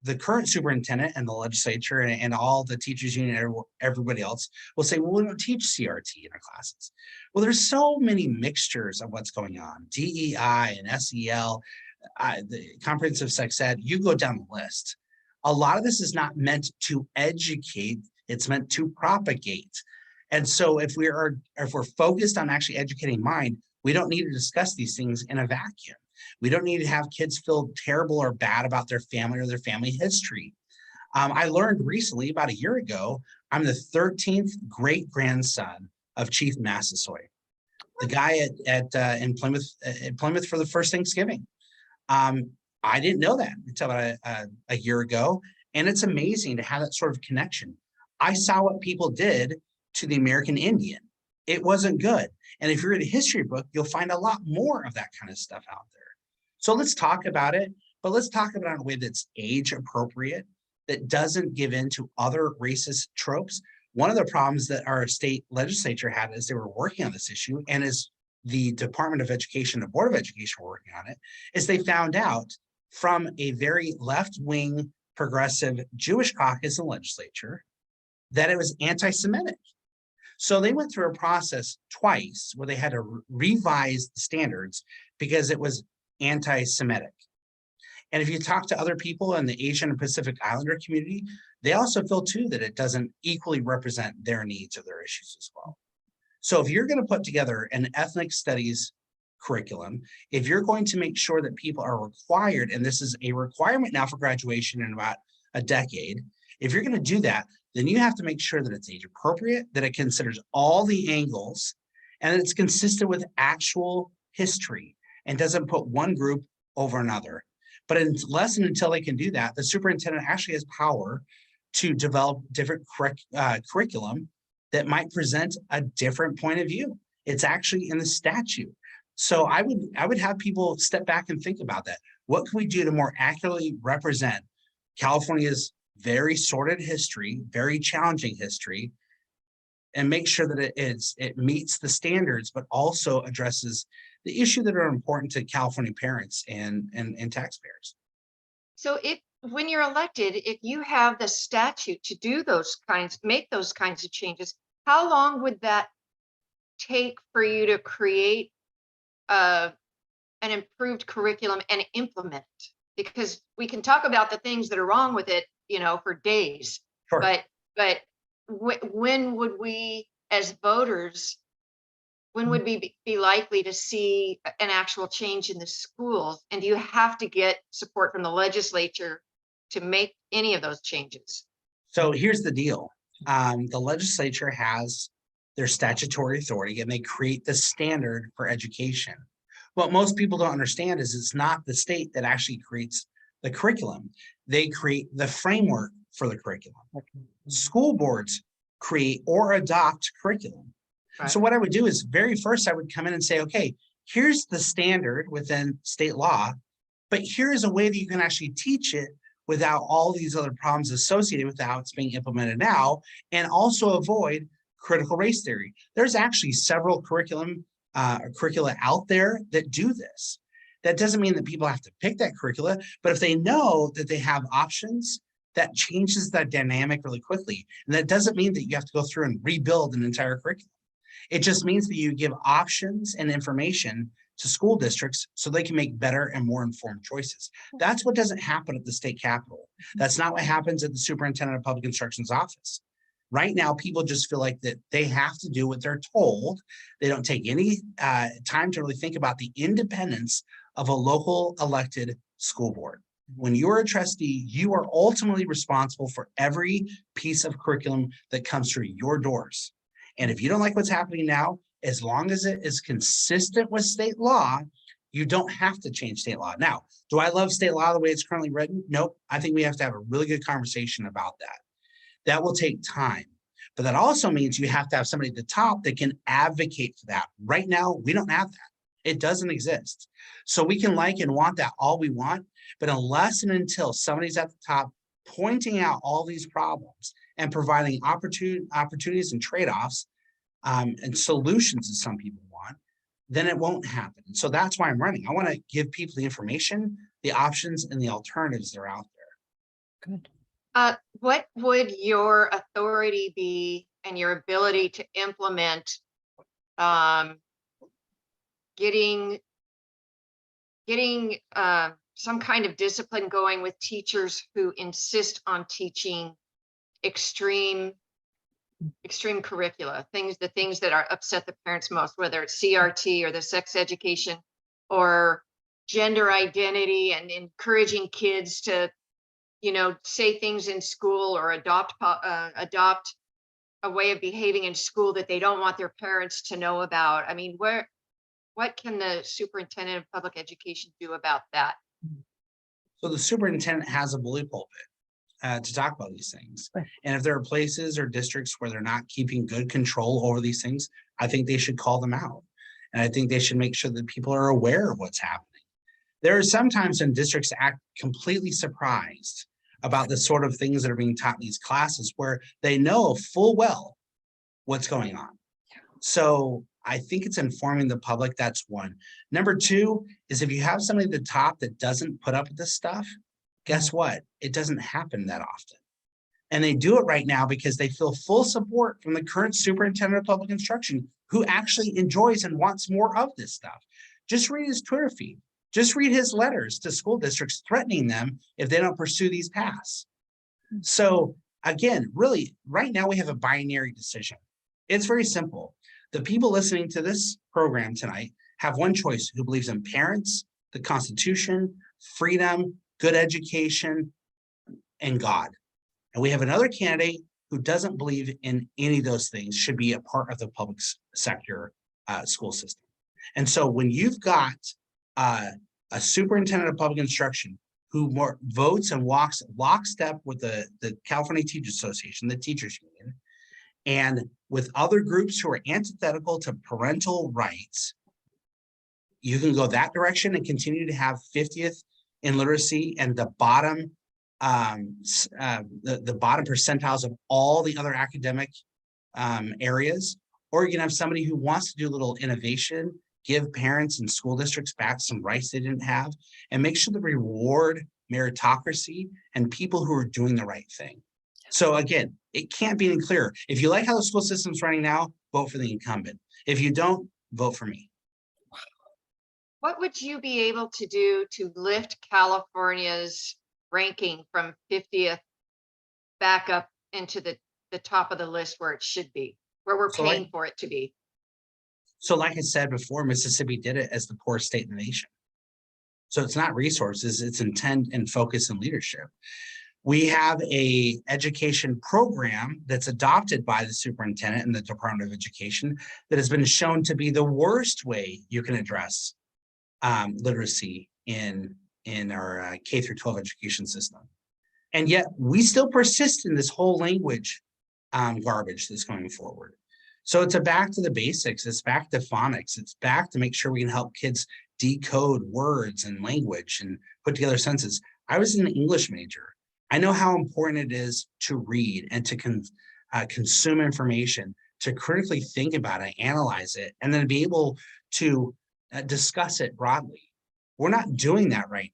the current superintendent and the legislature and all the teachers union and everybody else will say, well, we don't teach CRT in our classes. Well, there's so many mixtures of what's going on, DEI and SEL, the comprehensive sex ed, you go down the list. A lot of this is not meant to educate, it's meant to propagate. And so if we're focused on actually educating mind, we don't need to discuss these things in a vacuum. We don't need to have kids feel terrible or bad about their family or their family history. I learned recently, about a year ago, I'm the 13th great grandson of Chief Massasoit, the guy in Plymouth for the first Thanksgiving. I didn't know that until a year ago, and it's amazing to have that sort of connection. I saw what people did to the American Indian. It wasn't good. And if you read a history book, you'll find a lot more of that kind of stuff out there. So let's talk about it, but let's talk about it in a way that's age appropriate, that doesn't give in to other racist tropes. One of the problems that our state legislature had as they were working on this issue, and as the Department of Education, the Board of Education were working on it, is they found out from a very left-wing progressive Jewish caucus in the legislature that it was anti-Semitic. So they went through a process twice where they had to revise the standards because it was anti-Semitic. And if you talk to other people in the Asian and Pacific Islander community, they also feel too that it doesn't equally represent their needs or their issues as well. So if you're going to put together an ethnic studies curriculum, if you're going to make sure that people are required, and this is a requirement now for graduation in about a decade, if you're going to do that, then you have to make sure that it's age appropriate, that it considers all the angles, and that it's consistent with actual history and doesn't put one group over another. But unless and until they can do that, the superintendent actually has power to develop different curriculum that might present a different point of view. It's actually in the statute. So I would have people step back and think about that. What can we do to more accurately represent California's very sordid history, very challenging history, and make sure that it meets the standards, but also addresses the issues that are important to California parents and taxpayers. So when you're elected, if you have the statute to do make those kinds of changes, how long would that take for you to create an improved curriculum and implement it? Because we can talk about the things that are wrong with it, for days. Sure. But when would we, as voters, when would we be likely to see an actual change in the schools? And do you have to get support from the legislature to make any of those changes? So here's the deal. The legislature has their statutory authority and they create the standard for education. What most people don't understand is it's not the state that actually creates the curriculum. They create the framework for the curriculum. School boards create or adopt curriculum. Right. So what I would do is very first, I would come in and say, okay, here's the standard within state law, but here's a way that you can actually teach it without all these other problems associated with how it's being implemented now, and also avoid critical race theory. There's actually several curricula out there that do this. That doesn't mean that people have to pick that curricula, but if they know that they have options, that changes that dynamic really quickly. And that doesn't mean that you have to go through and rebuild an entire curriculum. It just means that you give options and information to school districts so they can make better and more informed choices. That's what doesn't happen at the state capitol. That's not what happens at the superintendent of public instruction's office. Right now, people just feel like that they have to do what they're told. They don't take any time to really think about the independence of a local elected school board. When you're a trustee, you are ultimately responsible for every piece of curriculum that comes through your doors. And if you don't like what's happening now, as long as it is consistent with state law, you don't have to change state law. Now, do I love state law the way it's currently written? Nope. I think we have to have a really good conversation about that. That will take time. But that also means you have to have somebody at the top that can advocate for that. Right now, we don't have that. It doesn't exist. So we can like and want that all we want, but unless and until somebody's at the top pointing out all these problems and providing opportunities and trade-offs and solutions that some people want, then it won't happen. And so that's why I'm running. I want to give people the information, the options, and the alternatives that are out there. Good. What would your authority be and your ability to implement getting some kind of discipline going with teachers who insist on teaching extreme curricula, the things that are upset the parents most, whether it's CRT or the sex education or gender identity, and encouraging kids to, say things in school or adopt a way of behaving in school that they don't want their parents to know about. I mean, what can the superintendent of public education do about that? So the superintendent has a bully pulpit to talk about these things. And if there are places or districts where they're not keeping good control over these things, I think they should call them out. And I think they should make sure that people are aware of what's happening. There are sometimes when districts act completely surprised about the sort of things that are being taught in these classes where they know full well what's going on. So I think it's informing the public. That's one. Number two is if you have somebody at the top that doesn't put up with this stuff, guess what? It doesn't happen that often. And they do it right now because they feel full support from the current superintendent of public instruction who actually enjoys and wants more of this stuff. Just read his Twitter feed. Just read his letters to school districts threatening them if they don't pursue these paths. So again, really, right now we have a binary decision. It's very simple. The people listening to this program tonight have one choice: who believes in parents, the Constitution, freedom, good education, and God. And we have another candidate who doesn't believe in any of those things should be a part of the public sector school system. And so when you've got a superintendent of public instruction who votes and walks lockstep with the California Teachers Association, the teachers union, and with other groups who are antithetical to parental rights, you can go that direction and continue to have 50th in literacy and the bottom the bottom percentiles of all the other academic areas, or you can have somebody who wants to do a little innovation, give parents and school districts back some rights they didn't have, and make sure to reward meritocracy and people who are doing the right thing. So again, it can't be any clearer. If you like how the school system's running now, vote for the incumbent. If you don't, vote for me. What would you be able to do to lift California's ranking from 50th back up into the top of the list where it should be, where we're paying for it to be? So like I said before, Mississippi did it as the poorest state in the nation. So it's not resources, it's intent and focus and leadership. We have a education program that's adopted by the superintendent and the Department of Education that has been shown to be the worst way you can address literacy in our K through 12 education system. And yet we still persist in this whole language garbage that's going forward. So it's back to the basics. It's back to phonics. It's back to make sure we can help kids decode words and language and put together sentences. I was an English major. I know how important it is to read and to consume information, to critically think about it, analyze it, and then be able to discuss it broadly. We're not doing that right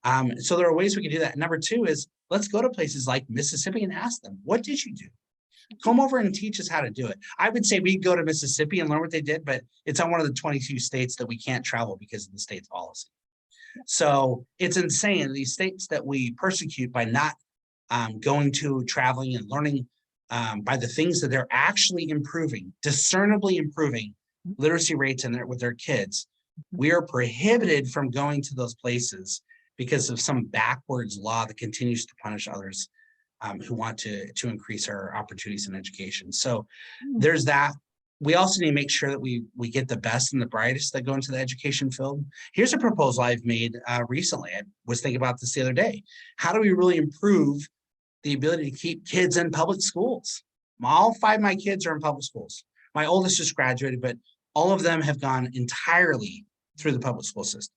now. So there are ways we can do that. Number two is let's go to places like Mississippi and ask them, what did you do? Come over and teach us how to do it. I would say we go to Mississippi and learn what they did, but it's on one of the 22 states that we can't travel because of the state's policy. So it's insane. These states that we persecute by not going to, traveling and learning by the things that they're actually improving, discernibly improving literacy rates with their kids. We are prohibited from going to those places because of some backwards law that continues to punish others who want to increase our opportunities in education. So there's that. We also need to make sure that we get the best and the brightest that go into the education field. Here's a proposal I've made recently. I was thinking about this the other day. How do we really improve the ability to keep kids in public schools? All 5 of my kids are in public schools. My oldest just graduated, but all of them have gone entirely through the public school system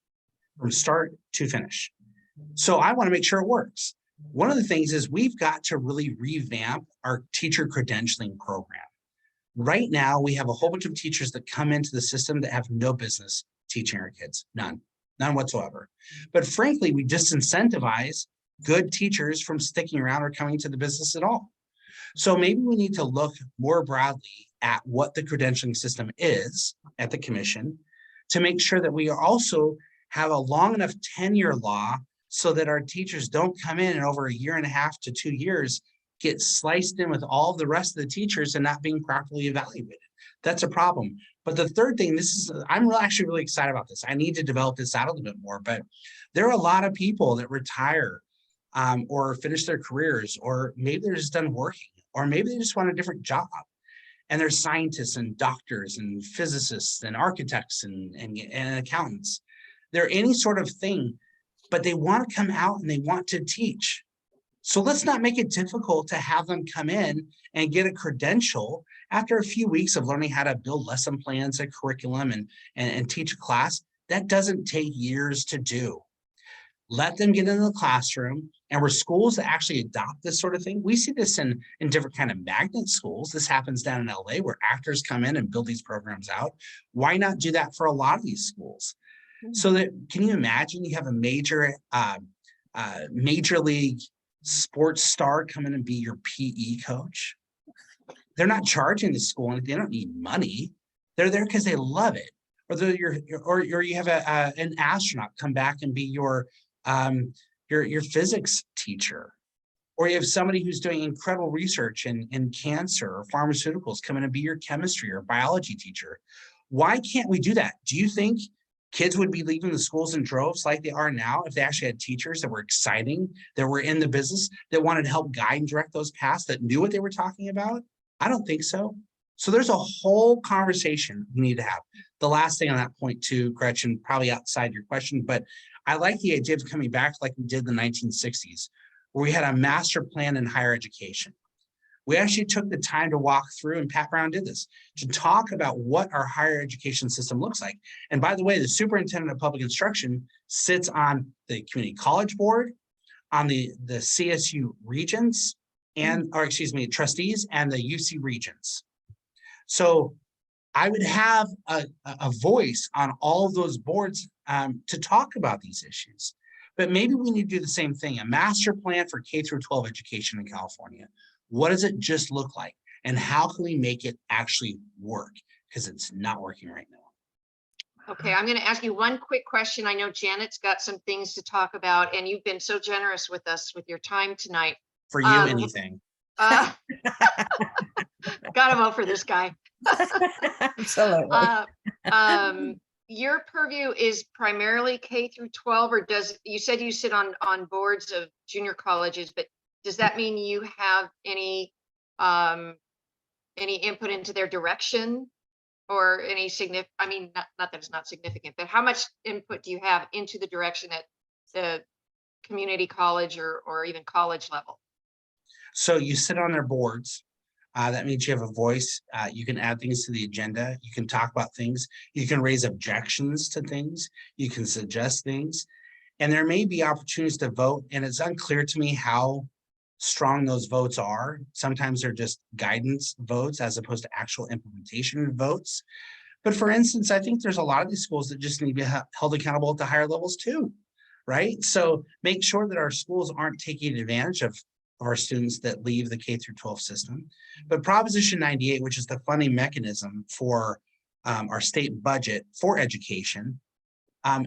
from start to finish. So I want to make sure it works. One of the things is we've got to really revamp our teacher credentialing program. Right now, we have a whole bunch of teachers that come into the system that have no business teaching our kids, none whatsoever. But frankly, we disincentivize good teachers from sticking around or coming to the business at all. So maybe we need to look more broadly at what the credentialing system is at the commission to make sure that we also have a long enough tenure law so that our teachers don't come in and over a year and a half to 2 years get sliced in with all the rest of the teachers and not being properly evaluated. That's a problem. But the third thing, I'm actually really excited about this. I need to develop this out a little bit more, but there are a lot of people that retire or finish their careers, or maybe they're just done working, or maybe they just want a different job. And there's scientists and doctors and physicists and architects and accountants. They're any sort of thing, but they want to come out and they want to teach. So let's not make it difficult to have them come in and get a credential after a few weeks of learning how to build lesson plans, a curriculum, and teach a class. That doesn't take years to do. Let them get into the classroom, and we're schools that actually adopt this sort of thing. We see this in different kind of magnet schools. This happens down in LA where actors come in and build these programs out. Why not do that for a lot of these schools? So that, can you imagine you have a major league sports star come in and be your PE coach? They're not charging the school and they don't need money. They're there because they love it. Or you have an astronaut come back and be your physics teacher. Or you have somebody who's doing incredible research in cancer or pharmaceuticals come in and be your chemistry or biology teacher. Why can't we do that? Do you think kids would be leaving the schools in droves like they are now if they actually had teachers that were exciting, that were in the business, that wanted to help guide and direct those paths, that knew what they were talking about? I don't think so. So there's a whole conversation we need to have. The last thing on that point too, Gretchen, probably outside your question, but I like the idea of coming back like we did in the 1960s, where we had a master plan in higher education. We actually took the time to walk through, and Pat Brown did this, to talk about what our higher education system looks like. And by the way, the superintendent of public instruction sits on the community college board, on the CSU regents, trustees, and the UC regents. So I would have a voice on all of those boards to talk about these issues. But maybe we need to do the same thing, a master plan for K through 12 education in California. What does it just look like? And how can we make it actually work? Because it's not working right now. Okay, I'm going to ask you one quick question. I know Janet's got some things to talk about, and you've been so generous with us with your time tonight. For you, anything. Gotta vote for this guy. Absolutely. Your purview is primarily K through 12, or you said you sit on boards of junior colleges, but does that mean you have any input into their direction or any significant, I mean, not that it's not significant, but how much input do you have into the direction at the community college or even college level? So you sit on their boards. That means you have a voice. You can add things to the agenda. You can talk about things. You can raise objections to things. You can suggest things. And there may be opportunities to vote. And it's unclear to me how strong those votes are. Sometimes they're just guidance votes as opposed to actual implementation votes. But for instance, I think there's a lot of these schools that just need to be held accountable at the higher levels too, right? So make sure that our schools aren't taking advantage of our students that leave the K through 12 system. But Proposition 98, which is the funding mechanism for our state budget for education,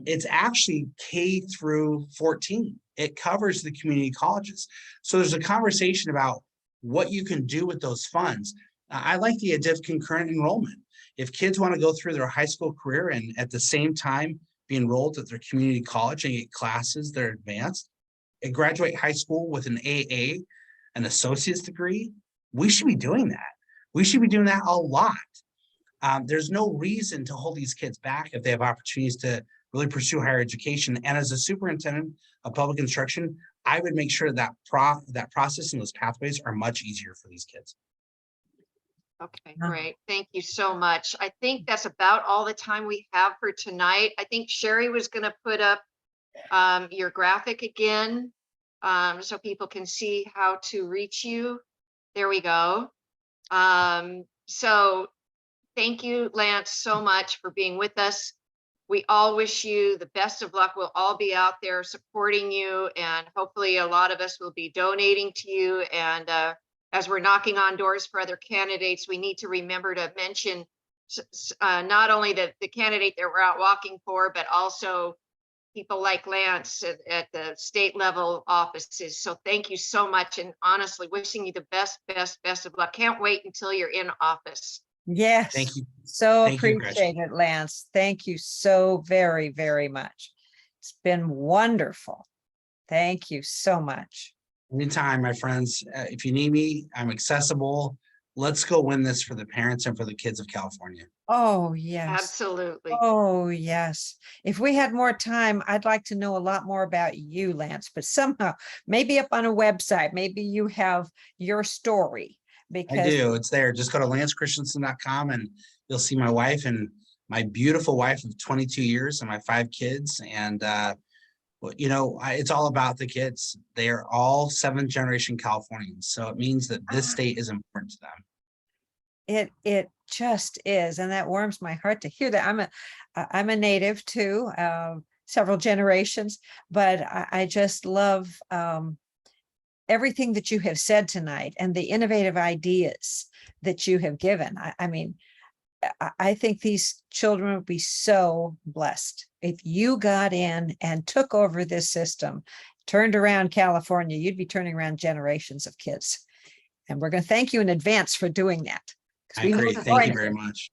it's actually K through 14. It covers the community colleges. So there's a conversation about what you can do with those funds. I like the idea of concurrent enrollment. If kids want to go through their high school career and at the same time be enrolled at their community college and get classes that are advanced and graduate high school with an AA, an associate's degree, we should be doing that. We should be doing that a lot. There's no reason to hold these kids back if they have opportunities to really pursue higher education. And as a superintendent of public instruction, I would make sure that process and those pathways are much easier for these kids. Okay, great. Thank you so much. I think that's about all the time we have for tonight. I think Sherry was going to put up your graphic again so people can see how to reach you. There we go. So thank you, Lance, so much for being with us. We all wish you the best of luck. We'll all be out there supporting you, and hopefully a lot of us will be donating to you. And as we're knocking on doors for other candidates, we need to remember to mention not only the candidate that we're out walking for, but also people like Lance at the state level offices. So thank you so much. And honestly, wishing you the best of luck. Can't wait until you're in office. Yes. Thank you. So Thank you, appreciate it, Lance. Thank you so very, very much. It's been wonderful. Thank you so much. Anytime, my friends. If you need me, I'm accessible. Let's go win this for the parents and for the kids of California. Oh, yes. Absolutely. Oh, yes. If we had more time, I'd like to know a lot more about you, Lance, but somehow maybe up on a website, maybe you have your story. Because I do. It's there. Just go to lancechristensen.com and you'll see my wife and my beautiful wife of 22 years and my 5 kids. And, you know, it's all about the kids. They are all 7th generation Californians. So it means that this state is important to them. it just is. And that warms my heart to hear that. I'm a native too, several generations, but I just love, everything that you have said tonight and the innovative ideas that you have given. I mean, I think these children would be so blessed if you got in and took over this system, turned around California. You'd be turning around generations of kids. And we're going to thank you in advance for doing that. I agree. Thank you very much.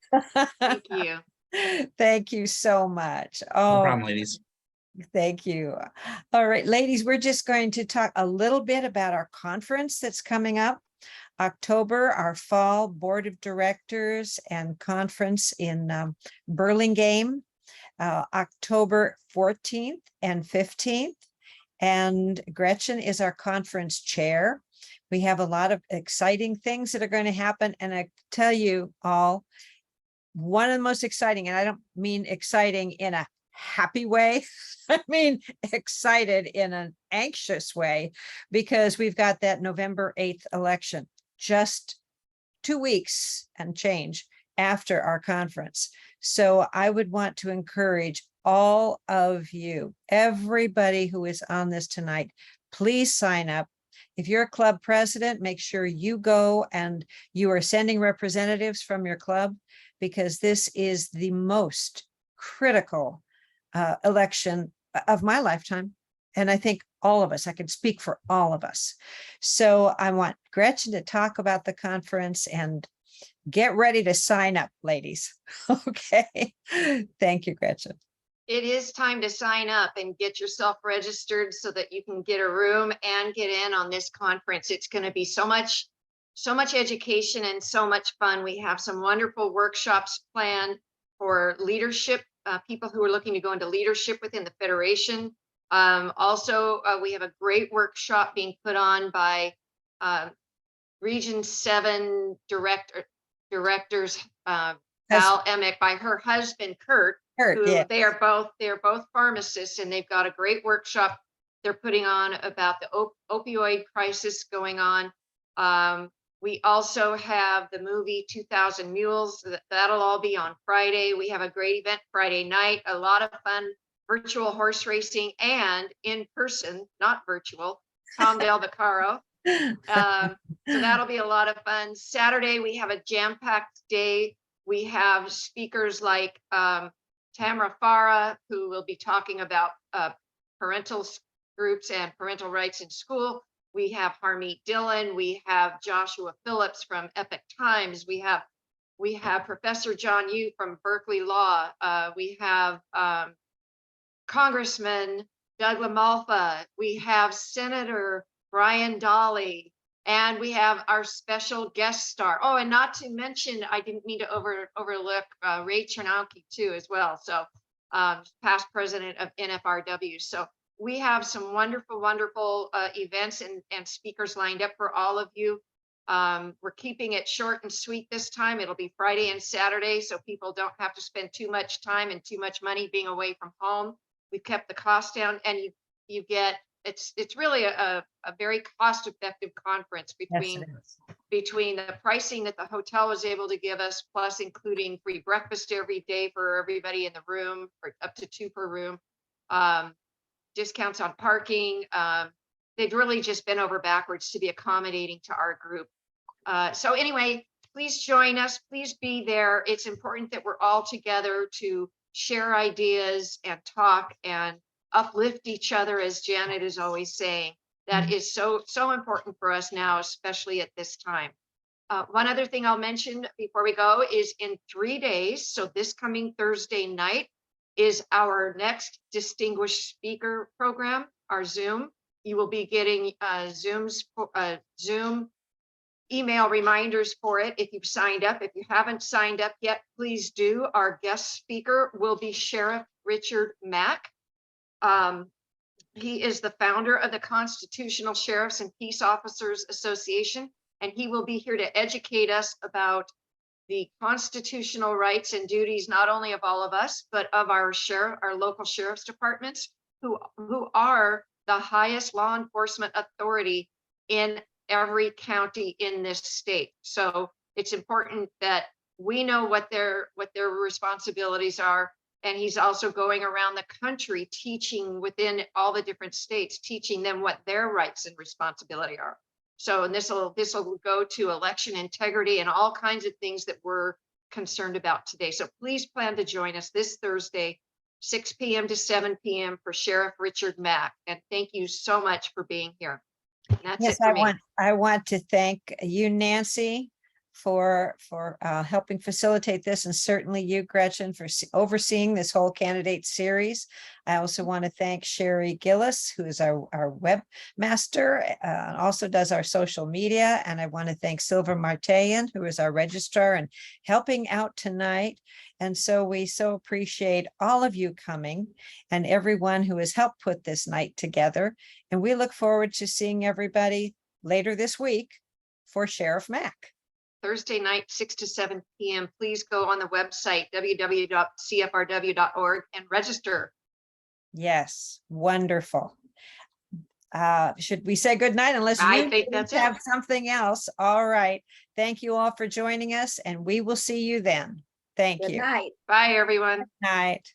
Thank you. Thank you so much. No Oh, problem, ladies. thank you. All right, ladies, we're just going to talk a little bit about our conference that's coming up. October, our fall board of directors and conference in Burlingame, October 14th and 15th. And Gretchen is our conference chair. We have a lot of exciting things that are going to happen. And I tell you all, one of the most exciting, and I don't mean exciting in a happy way. I mean, excited in an anxious way, because we've got that November 8th election, just 2 weeks and change after our conference. So I would want to encourage all of you, everybody who is on this tonight, please sign up. If you're a club president, make sure you go and you are sending representatives from your club, because this is the most critical election of my lifetime. And I think all of us, I can speak for all of us. So I want Gretchen to talk about the conference, and get ready to sign up, ladies. Okay. Thank you, Gretchen. It is time to sign up and get yourself registered so that you can get a room and get in on this conference. It's going to be so much education and so much fun. We have some wonderful workshops planned for leadership, people who are looking to go into leadership within the Federation. Also, we have a great workshop being put on by Region 7 directors, Val Emick, by her husband, Kurt, who yeah. they are both pharmacists, and they've got a great workshop they're putting on about the opioid crisis going on. We also have the movie 2000 Mules. That'll all be on Friday. We have a great event Friday night, a lot of fun virtual horse racing and in person, not virtual, Tom Del Vaccaro. So that'll be a lot of fun. Saturday, we have a jam-packed day. We have speakers like Tamara Farah, who will be talking about parental groups and parental rights in school. We have Harmeet Dillon. We have Joshua Phillips from Epic Times. We have Professor John Yu from Berkeley Law. We have Congressman Doug LaMalfa. We have Senator Brian Dolly. And we have our special guest star. Oh, and not to mention, I didn't mean to overlook Ray Chernowski too as well. So past president of NFRW. So we have some wonderful, wonderful events and speakers lined up for all of you. We're keeping it short and sweet this time. It'll be Friday and Saturday, so people don't have to spend too much time and too much money being away from home. We've kept the cost down, and you get, it's really a very cost-effective conference between the pricing that the hotel was able to give us, plus including free breakfast every day for everybody in the room, for up to 2 per room, discounts on parking. They've really just been over backwards to be accommodating to our group. So anyway, please join us. Please be there. It's important that we're all together to share ideas and talk and uplift each other, as Janet is always saying. That is so important for us now, especially at this time. One other thing I'll mention before we go is in 3 days, so this coming Thursday night is our next distinguished speaker program, our Zoom. You will be getting Zoom email reminders for it if you've signed up. If you haven't signed up yet, please do. Our guest speaker will be Sheriff Richard Mack. He is the founder of the Constitutional Sheriffs and Peace Officers Association, and he will be here to educate us about the constitutional rights and duties, not only of all of us, but of our local sheriff's departments, who are the highest law enforcement authority in every county in this state. So it's important that we know what their responsibilities are. And he's also going around the country teaching within all the different states, teaching them what their rights and responsibility are. So, and this will go to election integrity and all kinds of things that we're concerned about today. So please plan to join us this Thursday, 6 p.m. to 7 p.m. for Sheriff Richard Mack. And thank you so much for being here. And that's Yes, it for me. I want to thank you, Nancy, for helping facilitate this, and certainly you, Gretchen, for overseeing this whole candidate series. I also want to thank Sherry Gillis, who is our webmaster, also does our social media. And I want to thank Silver Martayan, who is our registrar and helping out tonight. And so we so appreciate all of you coming and everyone who has helped put this night together. And we look forward to seeing everybody later this week for Sheriff Mack. Thursday night, 6 to 7 p.m. Please go on the website, www.cfrw.org, and register. Yes, wonderful. Should we say good night unless I you think that's have it. something else? All right. Thank you all for joining us, and we will see you then. Thank Good you. night. Bye, everyone. Night.